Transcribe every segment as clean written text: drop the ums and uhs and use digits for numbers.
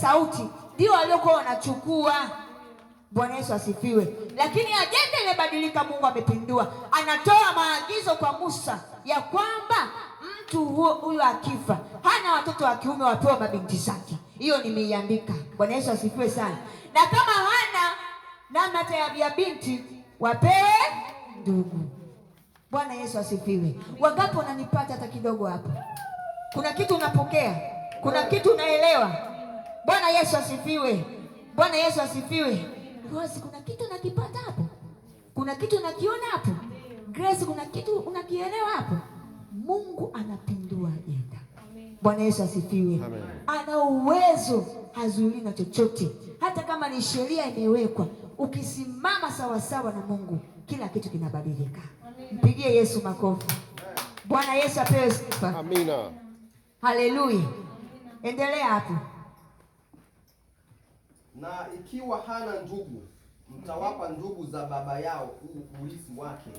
sauti ndio waliokuwa wanachukua. Bwana Yesu asifiwe. Lakini ajenda imebadilika, Mungu amepindua. Anatoa maagizo kwa Musa ya kwamba mtu huyo akifa hana watoto wa kiume wapewe mabinti zake. Hiyo nimeiandika. Bwana Yesu asifiwe sana. Na kama hana namna hata ya binti wapewe ndugu. Bwana Yesu asifiwe. Wangapi wananipata hata kidogo hapa? Kuna kitu unapokea, kuna kitu unaelewa. Bwana Yesu asifiwe. Bwana Yesu asifiwe. Rose, kuna kitu unakipata hapo? Kuna kitu unakiona hapo? Grace, kuna kitu unakielewa hapo? Mungu anapindua ajenda. Bwana Yesu asifiwe. Ana uwezo, hazuili na chochote. Hata kama ni sheria imewekwa, ukisimama sawa sawa na Mungu, kila kitu kinabadilika. Mpigie Yesu makofi. Bwana Yesu apewe sifa. Amina. Haleluya. Endelea hapo. Na ikiwa hana ndugu, mtawapa ndugu za baba yao urithi wake.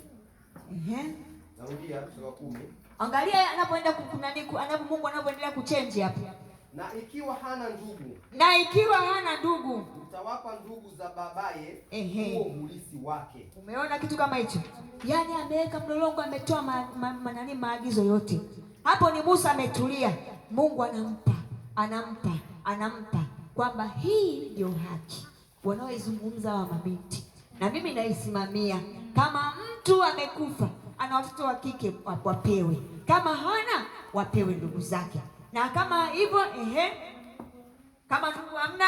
Narudia sura 10. Angalia anapoenda Mungu anapoendelea kuchange hapo. Na ikiwa hana ndugu, mtawapa ndugu za babaye huo urithi wake. Umeona kitu kama hicho? Yaani ameweka mlolongo, ametoa maagizo yote. Hapo ni Musa ametulia. Mungu anampa kwamba hii ndio haki wanaoizungumza wa mabinti, na mimi naisimamia. Kama mtu amekufa ana watoto wa kike wapewe, kama hana wapewe ndugu zake, na kama hivyo kama ndugu hamna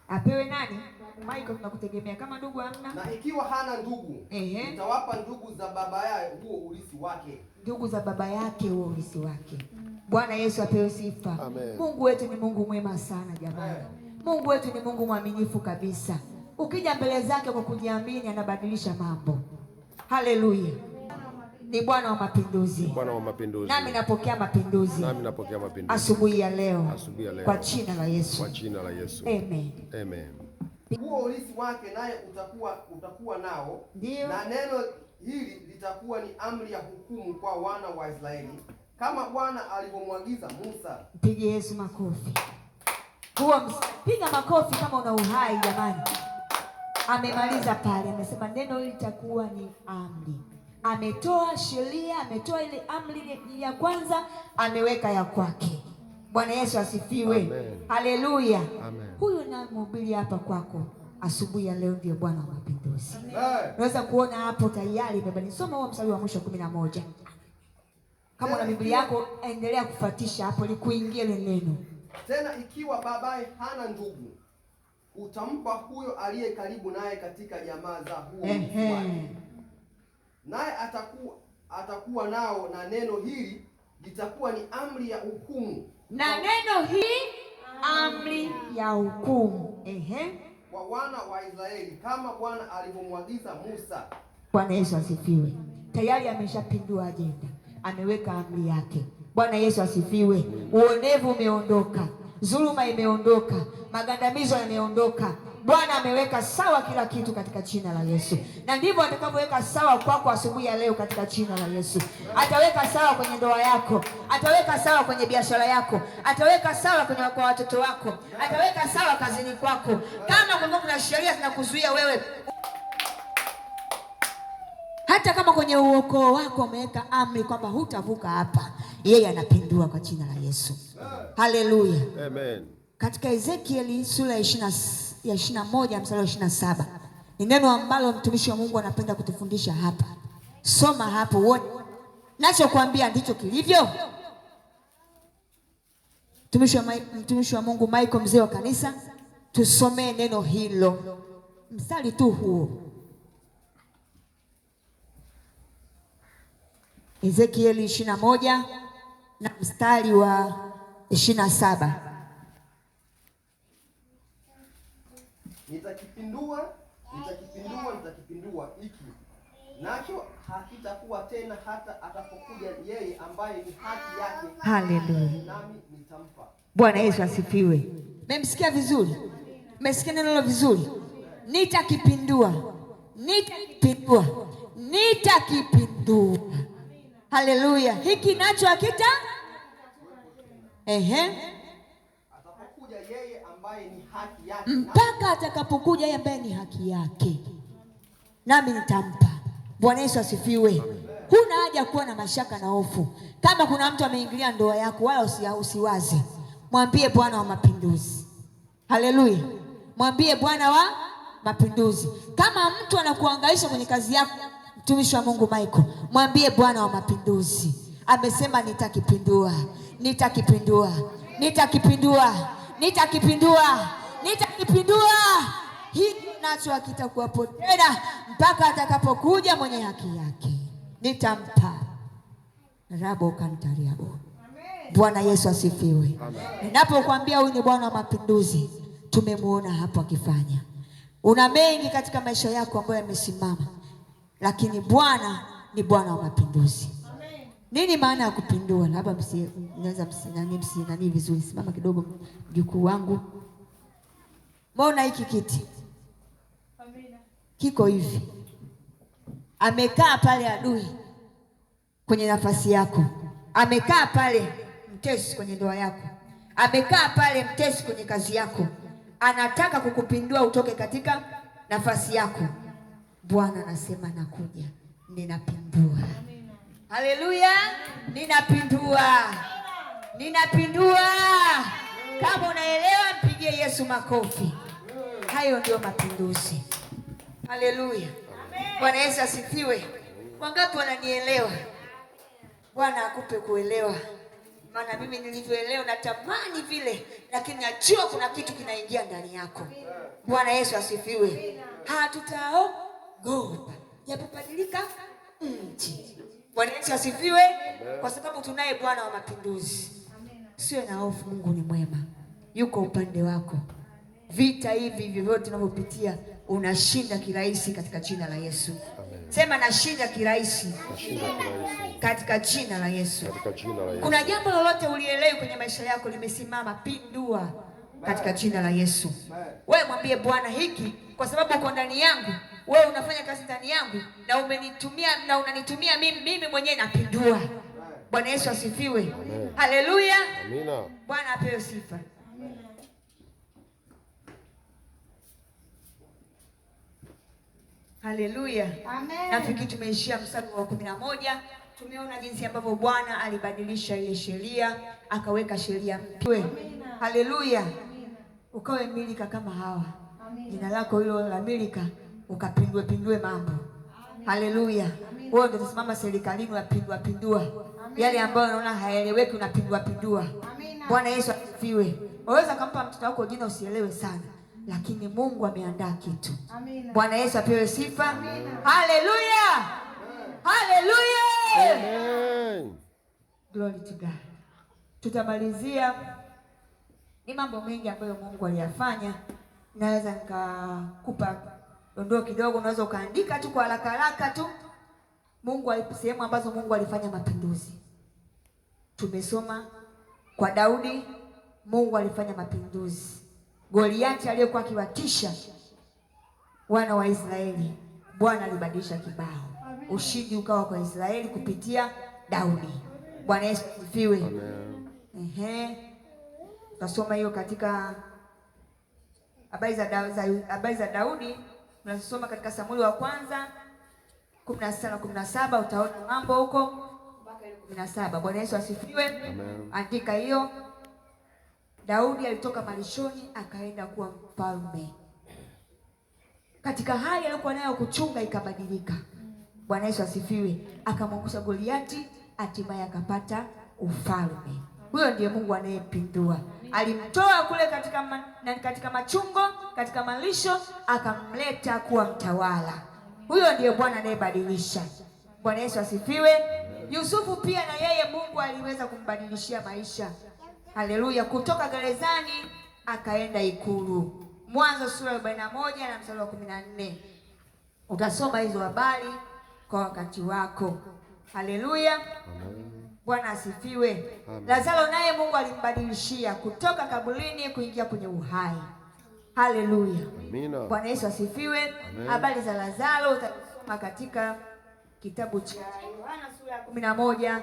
apewe nani? Michael, tunakutegemea. Kama ndugu hamna. Na ikiwa hana ndugu, mtawapa ndugu za baba yake huo urithi wake. Ndugu za baba yake huo urithi wake. Bwana Yesu apewe sifa. Amen. Mungu wetu ni Mungu mwema sana jamani. Mungu wetu ni Mungu mwaminifu kabisa. Ukija mbele zake kwa kujiamini, anabadilisha mambo. Haleluya. Ni Bwana wa mapinduzi. Bwana wa mapinduzi. Nami napokea mapinduzi. Asubuhi ya leo. Kwa jina la Yesu. Kwa jina la Yesu. Amen. Amen. Huo urithi wake naye utakuwa nao. Ndiyo. Na neno hili litakuwa ni amri ya hukumu kwa wana wa Israeli, kama Bwana alivyomwagiza Musa. Mpige Yesu makofi. Piga makofi kama una uhai jamani. Amemaliza pale, amesema neno hili litakuwa ni amri. Ametoa sheria, ametoa ile amri ya kwanza, ameweka ya kwake. Bwana Yesu asifiwe. Haleluya. Huyu na mhubiri hapa kwako asubuhi ya leo ndio Bwana wa mapinduzi. Unaweza kuona hapo tayari imebadilika. Soma huo mstari wa mwisho 11. Kama una Biblia yako endelea kufuatisha hapo ili kuingia ile neno. Tena ikiwa babaye hana ndugu, utampa huyo aliye karibu naye katika jamaa za huo urithi wake. Naye atakuwa nao, na neno hili litakuwa ni amri ya hukumu. Na neno hii amri ya hukumu. Kwa wana wa Israeli, kama Bwana alivyomwagiza Musa. Bwana Yesu asifiwe. Tayari ameshapindua ajenda. Ameweka amri yake. Bwana Yesu asifiwe. Uonevu umeondoka, dhuluma imeondoka, magandamizo yameondoka. Bwana ameweka sawa kila kitu katika jina la Yesu. Na ndivyo atakavyoweka sawa kwako asubuhi ya leo katika jina la Yesu. Ataweka sawa kwenye ndoa yako, ataweka sawa kwenye biashara yako, ataweka sawa kwa watoto wako, ataweka sawa kazini kwako. Kama kuna sheria zinakuzuia wewe, hata kama kwenye uokoo wako ameweka amri kwamba hutavuka hapa, yeye anapindua kwa jina la Yesu. Haleluya. Amen. Katika Ezekieli sura ya 21 mstari wa 27. Ni neno ambalo mtumishi wa Mungu anapenda kutufundisha hapa. Soma hapo uone. Nachokuambia ndicho kilivyo. Mtumishi wa Mungu Michael, mzee wa kanisa, tusomee neno hilo. Mstari tu huo. Ezekieli 21 na mstari wa 27. Nitakipindua hiki, nacho hakitakuwa tena hata atapokuja yeye ambaye ni haki yake. Haleluya. Nami nitampa. Bwana Yesu asifiwe. Mmesikia vizuri? Mmesikia neno vizuri? Nitakipindua. Haleluya. Hiki nacho hakita ambaye ni haki yake, mpaka atakapokuja yeye ambaye ni haki yake, nami nitampa. Bwana Yesu asifiwe. Huna haja kuwa na mashaka na hofu. Kama kuna mtu ameingilia ndoa yako, wala usiwaze. Mwambie Bwana wa mapinduzi. Haleluya. Mwambie Bwana wa mapinduzi. Kama mtu anakuhangaisha kwenye kazi yako, mtumishi wa Mungu Michael, mwambie Bwana wa mapinduzi amesema nitakipindua, nitakipindua, nitakipindua, nitakipindua, nitakipindua. Hii nacho hakitakuwapo tena mpaka atakapokuja mwenye haki yake. Nitampa rabo kantariabo. Bwana Yesu asifiwe. Ninapokuambia huyu ni Bwana wa mapinduzi, tumemuona hapo akifanya. Una mengi katika maisha yako ambayo yamesimama, lakini Bwana ni Bwana wa mapinduzi. Nini maana ya kupindua? Labda msinani vizuri. Simama kidogo mjukuu wangu. Mbona hiki kiti kiko hivi? Amekaa pale adui kwenye nafasi yako. Amekaa pale mtesi kwenye ndoa yako. Amekaa pale mtesi kwenye kazi yako. Anataka kukupindua utoke katika nafasi yako. Bwana anasema nakuja, ninapindua. Haleluya, ninapindua. Ninapindua. Kama unaelewa, mpigie Yesu makofi. Hayo ndio mapinduzi. Haleluya. Bwana Yesu asifiwe. Wangapi wananielewa? Bwana akupe kuelewa. Maana mimi nilivyoelewa natamani vile, lakini najua kuna kitu kinaingia ndani yako. Bwana Yesu asifiwe. Hatutaogopa yapobadilika nchi. Bwana Yesu asifiwe. Kwa sababu tunaye Bwana wa mapinduzi. Siwe na hofu, Mungu ni mwema. Yuko upande wako. Vita hivi vyote tunavyopitia unashinda kirahisi katika jina la Yesu. Sema nashinda kirahisi katika jina la Yesu. Kuna jambo lolote ulielewi kwenye maisha yako limesimama, pindua katika jina la Yesu. Wewe mwambie Bwana, hiki kwa sababu uko ndani yangu, wewe unafanya kazi ndani yangu na umenitumia na unanitumia mimi mwenyewe, napindua. Bwana Yesu asifiwe. Haleluya. Amina. Bwana apewe sifa. Haleluya. Nafikiri tumeishia mstari wa 11. Tumeona jinsi ambavyo Bwana alibadilisha ile sheria, akaweka sheria mpya. Haleluya. Ukawe milika kama Hawa. Jina lako hilo la milika ukapindue mambo. Haleluya. Wewe ndio unasimama serikalini unapindua. Yale ambayo unaona hayaeleweki unapindua. Bwana Yesu asifiwe. Waweza kumpa mtoto wako jina usielewe sana, lakini Mungu ameandaa kitu. Bwana Yesu apewe sifa. Haleluya. Haleluya. Amen. Glory to God. Tutamalizia, ni mambo mengi ambayo Mungu aliyafanya. Naweza nikakupa dondoo kidogo, unaweza ukaandika tu kwa haraka tu. Mungu sehemu ambazo Mungu alifanya mapinduzi. Tumesoma kwa Daudi, Mungu alifanya mapinduzi. Goliati aliyekuwa akiwatisha wana wa Israeli, Bwana alibadilisha kibao. Ushindi ukawa kwa Israeli kupitia Daudi. Bwana Yesu asifiwe. Tutasoma hiyo katika habari za Daudi. Tunasoma katika Samueli wa kwanza 16-17, utaona mambo huko mpaka 17. Bwana Yesu asifiwe. Andika hiyo. Daudi alitoka malishoni akaenda kuwa mfalme. Katika hali aliyokuwa nayo kuchunga ikabadilika. Bwana Yesu asifiwe. Akamwangusha Goliati, hatimaye akapata ufalme. Huyo ndiye Mungu anayepindua. Alimtoa kule katika machungo, katika malisho, akamleta kuwa mtawala. Huyo ndiye Bwana anayebadilisha. Bwana Yesu asifiwe. Yusufu pia na yeye Mungu aliweza kumbadilishia maisha. Haleluya. Kutoka gerezani akaenda ikulu. Mwanzo sura ya 41 na mstari wa 14. Utasoma hizo habari kwa wakati wako. Haleluya. Bwana asifiwe. Lazaro naye Mungu alimbadilishia kutoka kaburini kuingia kwenye uhai. Haleluya. Bwana Yesu asifiwe. Habari za Lazaro utasoma katika kitabu cha Yohana sura ya 11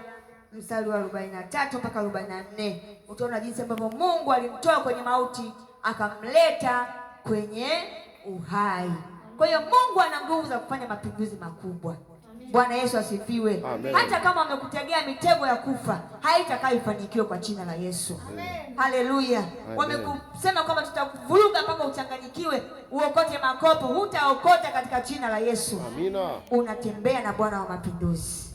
mstari wa 43 mpaka 44. Utaona jinsi ambavyo Mungu alimtoa kwenye mauti akamleta kwenye uhai. Kwa hiyo Mungu ana nguvu za kufanya mapinduzi makubwa. Bwana Yesu asifiwe. Hata kama wamekutegea mitego ya kufa, haitakayofanikiwa kwa jina la Yesu. Haleluya. Wamekusema kwamba tutakuvuruga mpaka uchanganyikiwe, uokote makopo, hutaokota katika jina la Yesu. Amina. Unatembea na Bwana wa mapinduzi.